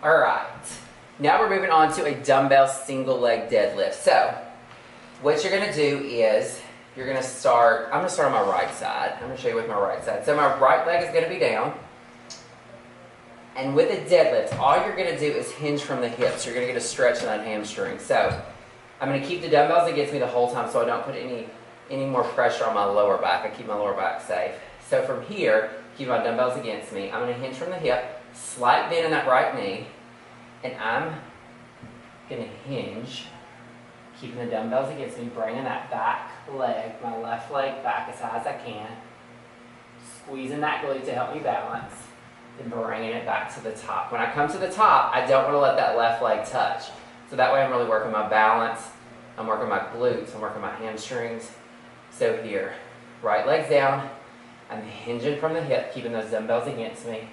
All right, now we're moving on to a dumbbell single leg deadlift. So what you're gonna do is you're gonna start, I'm gonna start on my right side. I'm gonna show you with my right side. So my right leg is gonna be down. And with a deadlift, all you're gonna do is hinge from the hips. You're gonna get a stretch in that hamstring. So I'm gonna keep the dumbbells against me the whole time so I don't put any more pressure on my lower back. I keep my lower back safe. So from here, keep my dumbbells against me. I'm gonna hinge from the hip, slight bend in that right knee, and I'm gonna hinge, keeping the dumbbells against me, bringing that back leg, my left leg back as high as I can, squeezing that glute to help me balance, then bringing it back to the top. When I come to the top, I don't want to let that left leg touch. So that way I'm really working my balance, I'm working my glutes, I'm working my hamstrings. So here, right leg's down, I'm hinging from the hip, keeping those dumbbells against me,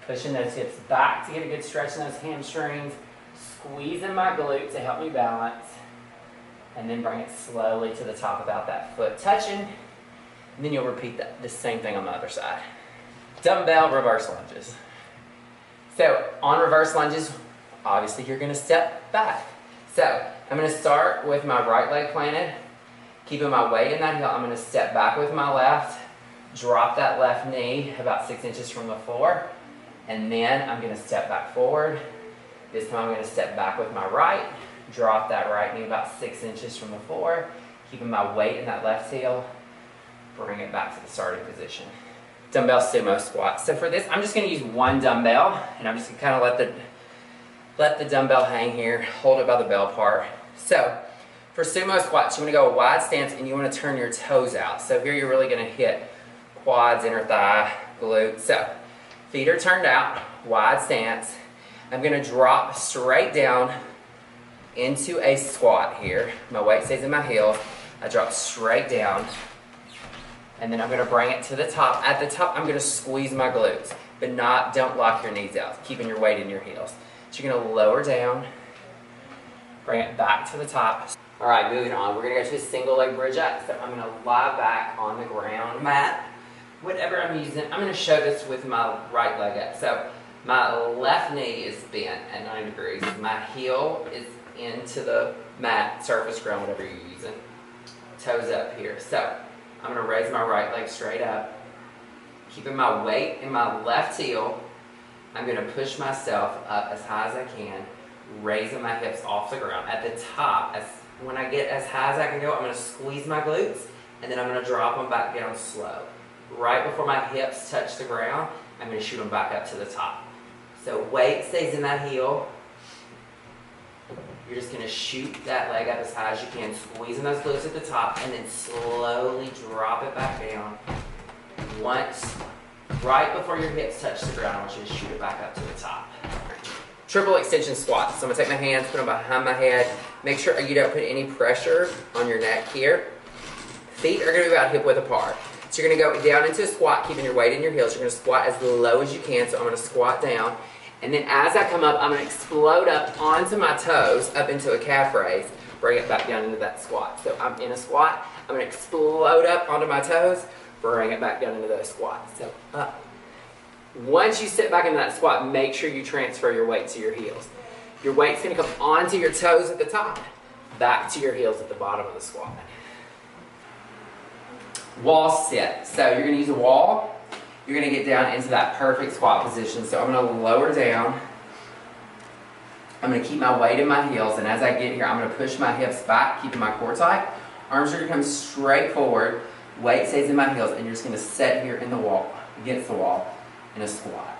pushing those hips back to get a good stretch in those hamstrings, squeezing my glute to help me balance, and then bring it slowly to the top without that foot touching. And then you'll repeat the same thing on the other side. Dumbbell reverse lunges. So on reverse lunges, obviously you're gonna step back. So I'm gonna start with my right leg planted, keeping my weight in that heel. I'm gonna step back with my left, drop that left knee about 6 inches from the floor, and then I'm gonna step back forward. This time I'm gonna step back with my right, drop that right knee about 6 inches from the floor, keeping my weight in that left heel, bring it back to the starting position. Dumbbell sumo squat. So for this, I'm just gonna use one dumbbell, and I'm just gonna kind of let the dumbbell hang here, hold it by the bell part. So for sumo squats, you wanna go a wide stance and you wanna turn your toes out. So here you're really gonna hit quads, inner thigh, glute. So feet are turned out, wide stance. I'm gonna drop straight down into a squat here. My weight stays in my heels. I drop straight down, and then I'm gonna bring it to the top. At the top, I'm gonna squeeze my glutes, but don't lock your knees out, keeping your weight in your heels. So you're gonna lower down, bring it back to the top. All right, moving on. We're gonna go to a single leg bridge up. So I'm gonna lie back on the ground mat, whatever I'm using. I'm gonna show this with my right leg up. So my left knee is bent at 90 degrees. My heel is into the mat, surface ground, whatever you're using. Toes up here. So I'm gonna raise my right leg straight up, keeping my weight in my left heel. I'm gonna push myself up as high as I can, raising my hips off the ground. At the top, when I get as high as I can go, I'm gonna squeeze my glutes, and then I'm gonna drop them back down slow. Right before my hips touch the ground, I'm gonna shoot them back up to the top. So weight stays in that heel. You're just gonna shoot that leg up as high as you can, squeezing those glutes at the top, and then slowly drop it back down. Once, right before your hips touch the ground, I want you to shoot it back up to the top. Triple extension squats. So I'm gonna take my hands, put them behind my head. Make sure you don't put any pressure on your neck here. Feet are gonna be about hip width apart. So you're gonna go down into a squat, keeping your weight in your heels. You're gonna squat as low as you can. So I'm gonna squat down. And then as I come up, I'm gonna explode up onto my toes, up into a calf raise, bring it back down into that squat. So I'm in a squat, I'm gonna explode up onto my toes, bring it back down into those squats. So up. Once you sit back into that squat, make sure you transfer your weight to your heels. Your weight's gonna come onto your toes at the top, back to your heels at the bottom of the squat. Wall sit. So you're gonna use a wall. You're gonna get down into that perfect squat position. So I'm gonna lower down. I'm gonna keep my weight in my heels, and as I get here, I'm gonna push my hips back, keeping my core tight. Arms are gonna come straight forward. Weight stays in my heels, and you're just gonna sit here in the wall, against the wall, in a squat.